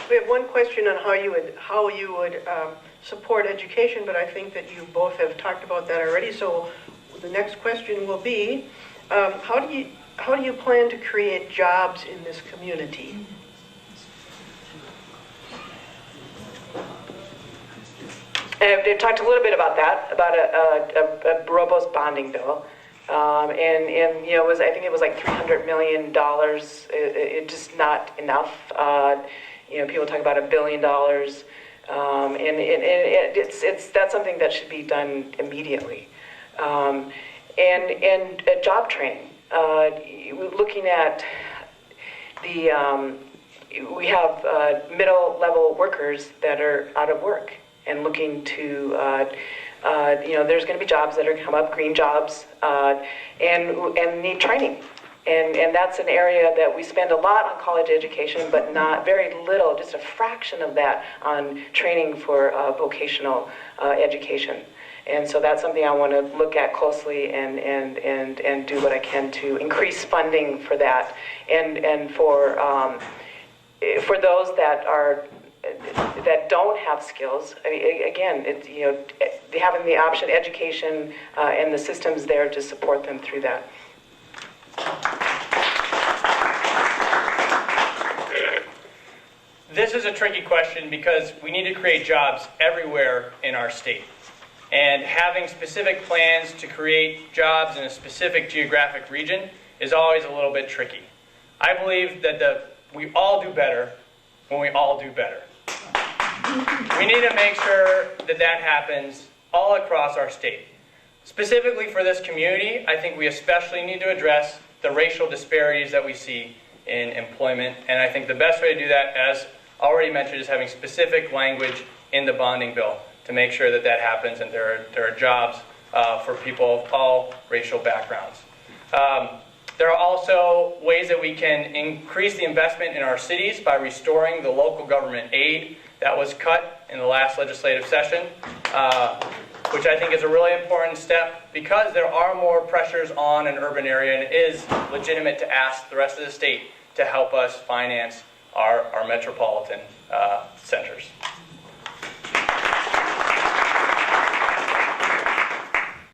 We have one question on how you would support education, but I think that you both have talked about that already. So the next question will be, how do you plan to create jobs in this community? They've talked a little bit about that, about a robust bonding bill. And you know, I think it was like $300 million. It's just not enough. You know, people talk about $1 billion, and that's something that should be done immediately. And job training. Looking at the we have middle-level workers that are out of work and looking to, you know, there's going to be jobs that are come up, green jobs, and need training. And that's an area that we spend a lot on college education, but not very little, just a fraction of that on training for vocational education. And so that's something I want to look at closely and do what I can to increase funding for that. And for those that don't have skills, I mean, again, it's, you know, having the option, education, and the systems there to support them through that. This is a tricky question because we need to create jobs everywhere in our state. And having specific plans to create jobs in a specific geographic region is always a little bit tricky. I believe that we all do better when we all do better. We need to make sure that that happens all across our state. Specifically for this community, I think we especially need to address the racial disparities that we see in employment. And I think the best way to do that, as already mentioned, is having specific language in the bonding bill to make sure that that happens and there are jobs for people of all racial backgrounds. There are also ways that we can increase the investment in our cities by restoring the local government aid that was cut in the last legislative session, which I think is a really important step because there are more pressures on an urban area, and it is legitimate to ask the rest of the state to help us finance our metropolitan centers.